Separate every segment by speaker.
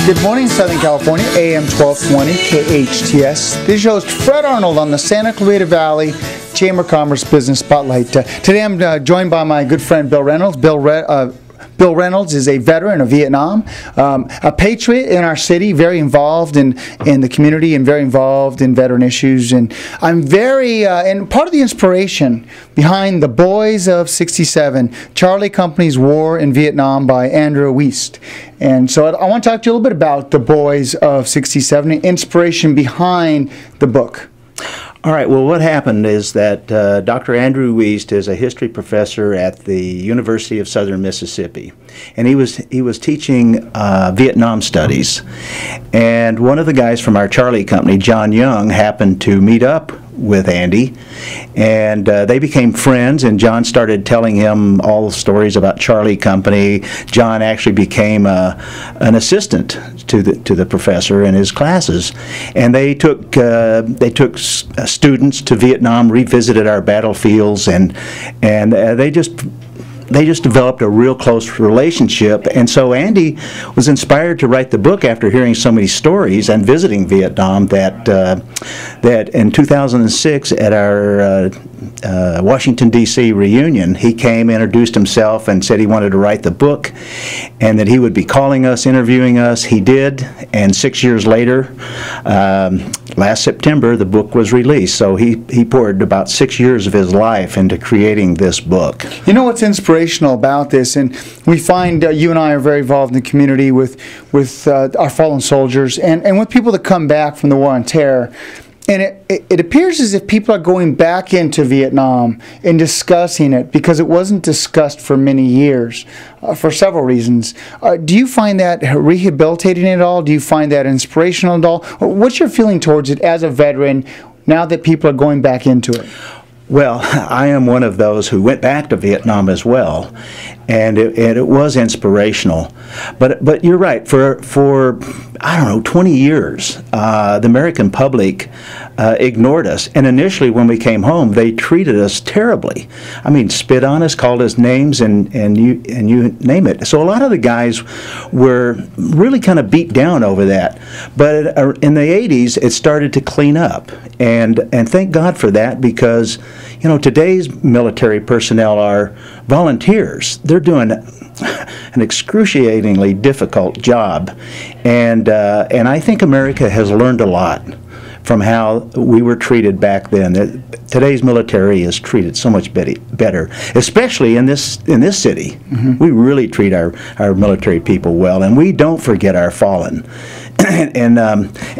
Speaker 1: Good morning, Southern California, AM 1220, KHTS. This is your host, Fred Arnold, on the Santa Clarita Valley Chamber of Commerce Business Spotlight. Today I'm joined by my good friend, Bill Reynolds. Bill Reynolds is a veteran of Vietnam, a patriot in our city, very involved in the community and very involved in veteran issues. And I'm and part of the inspiration behind The Boys of 67, Charlie Company's War in Vietnam by Andrew Wiest. And so I want to talk to you a little bit about The Boys of 67, the inspiration behind the book.
Speaker 2: All right, well, what happened is that Dr. Andrew Wiest is a history professor at the University of Southern Mississippi, and he was teaching Vietnam studies. And one of the guys from our Charlie company, John Young, happened to meet up with Andy, and they became friends, and John started telling him all the stories about Charlie Company. John actually became an assistant to the professor in his classes, and they took students to Vietnam, revisited our battlefields, and they just developed a real close relationship. And so Andy was inspired to write the book after hearing so many stories and visiting Vietnam that in 2006 at our Washington, D.C. reunion, he came, introduced himself, and said he wanted to write the book and that he would be calling us, interviewing us. He did, and 6 years later, last September, the book was released. So he poured about 6 years of his life into creating this book.
Speaker 1: You know what's inspirational about this, and we find you and I are very involved in the community with our fallen soldiers and with people that come back from the War on Terror. And it appears as if people are going back into Vietnam and discussing it because it wasn't discussed for many years for several reasons. Do you find that rehabilitating at all? Do you find that inspirational at all? What's your feeling towards it as a veteran now that people are going back into it?
Speaker 2: Well, I am one of those who went back to Vietnam as well, and it was inspirational. But you're right. For I don't know, 20 years, the American public ignored us. And initially, when we came home, they treated us terribly. I mean, spit on us, called us names, and you name it. So a lot of the guys were really kind of beat down over that. But in the 80s, it started to clean up, and thank God for that, because you know, today's military personnel are volunteers. They're doing an excruciatingly difficult job, and I think America has learned a lot from how we were treated back then. Today's military is treated so much better, especially in this city. Mm-hmm. We really treat our military people well, and we don't forget our fallen. And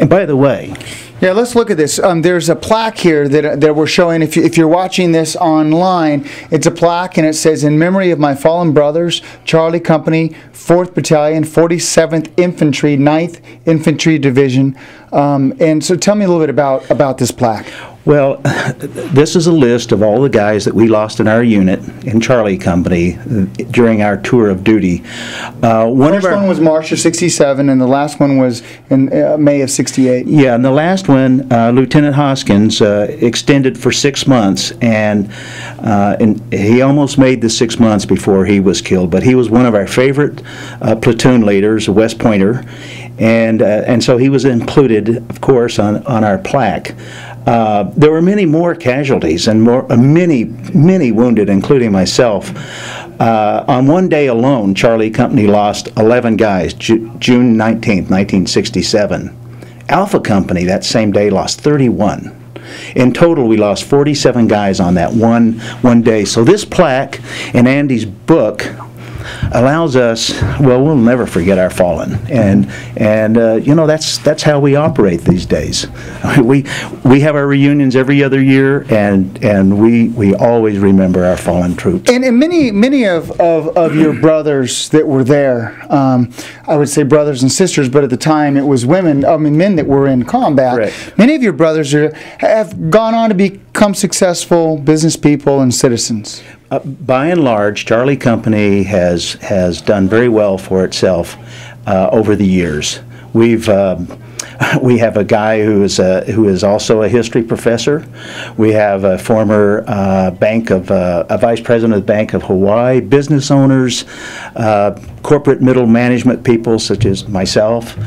Speaker 2: by the way,
Speaker 1: yeah, let's look at this. There's a plaque here that we're showing. If you're watching this online, it's a plaque, and it says, "In memory of my fallen brothers, Charlie Company, 4th Battalion, 47th Infantry, 9th Infantry Division." And so tell me a little bit about this plaque.
Speaker 2: Well, this is a list of all the guys that we lost in our unit in Charlie Company during our tour of duty.
Speaker 1: First one was March of 67, and the last one was in May of 68.
Speaker 2: Yeah, and the last one, Lieutenant Hoskins, extended for 6 months, and he almost made the 6 months before he was killed. But he was one of our favorite platoon leaders, a West Pointer, and so he was included, of course, on our plaque. There were many more casualties and many wounded, including myself. On one day alone, Charlie Company lost 11 guys, June 19th, 1967. Alpha Company that same day lost 31. In total, we lost 47 guys on that one day. So this plaque in Andy's book allows us, well, we'll never forget our fallen, and you know, that's how we operate these days. We have our reunions every other year, and we always remember our fallen troops.
Speaker 1: And many of your brothers that were there, I would say brothers and sisters, but at the time it was men that were in combat.
Speaker 2: Right.
Speaker 1: Many of your brothers have gone on to become successful business people and citizens.
Speaker 2: By and large, Charlie Company has done very well for itself over the years. We have a guy who is also a history professor. We have a former a vice president of the Bank of Hawaii, business owners, corporate middle management people such as myself.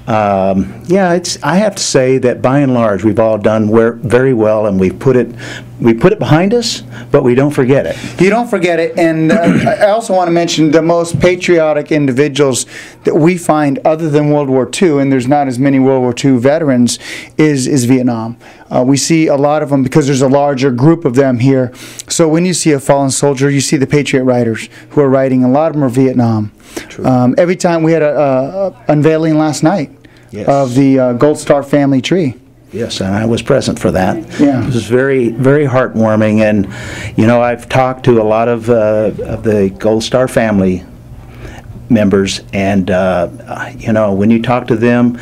Speaker 2: Yeah, I have to say that by and large we've all done very well, and we put it behind us, but we don't forget it.
Speaker 1: You don't forget it, and I also want to mention the most patriotic individuals that we find other than World War II, and there's not as many World War II veterans, is Vietnam. We see a lot of them because there's a larger group of them here. So when you see a fallen soldier, you see the Patriot writers who are writing. A lot of them are Vietnam. Every time we had a unveiling last night of the Gold Star family tree.
Speaker 2: Yes, and I was present for that.
Speaker 1: Yeah.
Speaker 2: It was very, very heartwarming, and you know, I've talked to a lot of the Gold Star family members, and you know, when you talk to them,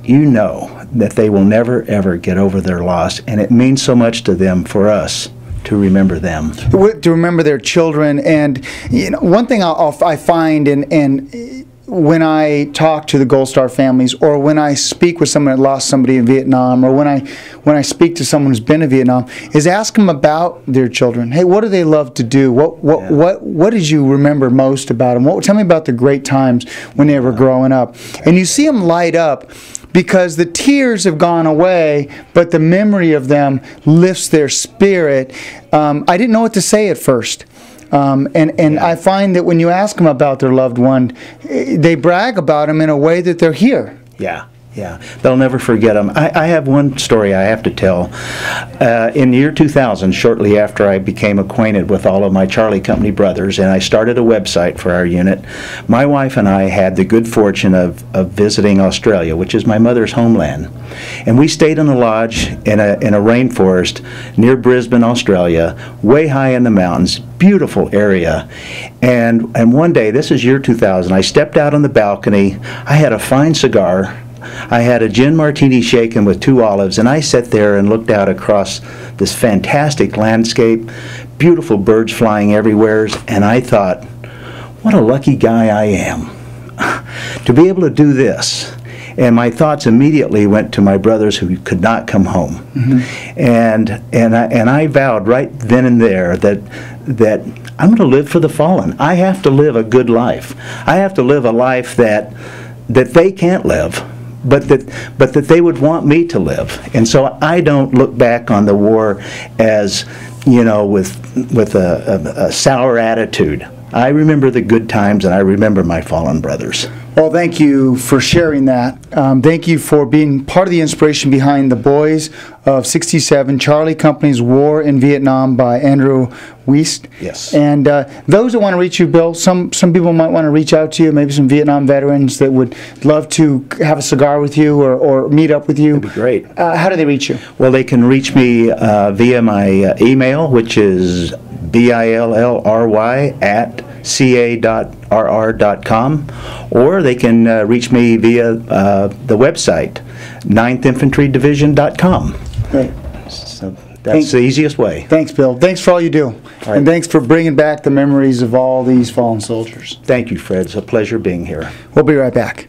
Speaker 2: you know that they will never ever get over their loss, and it means so much to them for us to remember them.
Speaker 1: To remember their children, and you know, one thing I find and when I talk to the Gold Star families, or when I speak with someone that lost somebody in Vietnam, or when I speak to someone who's been in Vietnam, is ask them about their children. Hey, what do they love to do? What did you remember most about them? Tell me about the great times when they were growing up. And you see them light up because the tears have gone away, but the memory of them lifts their spirit. I didn't know what to say at first. I find that when you ask them about their loved one, they brag about them in a way that they're here.
Speaker 2: Yeah, yeah. They'll never forget them. I have one story I have to tell. In the year 2000, shortly after I became acquainted with all of my Charlie Company brothers, and I started a website for our unit, my wife and I had the good fortune of visiting Australia, which is my mother's homeland. And we stayed in a lodge in a rainforest near Brisbane, Australia, way high in the mountains. Beautiful area. And one day, this is year 2000, I stepped out on the balcony. I had a fine cigar. I had a gin martini shaken with 2 olives, and I sat there and looked out across this fantastic landscape, beautiful birds flying everywhere, and I thought, what a lucky guy I am to be able to do this. And my thoughts immediately went to my brothers who could not come home. Mm-hmm. And I vowed right then and there that I'm going to live for the fallen. I have to live a good life. I have to live a life that they can't live, but that they would want me to live. And so I don't look back on the war as, you know, with a sour attitude. I remember the good times, and I remember my fallen brothers.
Speaker 1: Well, thank you for sharing that. Thank you for being part of the inspiration behind The Boys of '67, Charlie Company's War in Vietnam by Andrew Wiest.
Speaker 2: Yes.
Speaker 1: And those that want to reach you, Bill, some people might want to reach out to you, maybe some Vietnam veterans that would love to have a cigar with you or meet up with you.
Speaker 2: That'd be great.
Speaker 1: How do they reach you?
Speaker 2: Well, they can reach me via my email, which is billry@ca.rr.com, or they can reach me via the website, 9thinfantrydivision.com.
Speaker 1: Great.
Speaker 2: So that's the easiest way.
Speaker 1: Thanks, Bill. Thanks for all you do.
Speaker 2: Right.
Speaker 1: And thanks for bringing back the memories of all these fallen soldiers.
Speaker 2: Thank you, Fred. It's a pleasure being here.
Speaker 1: We'll be right back.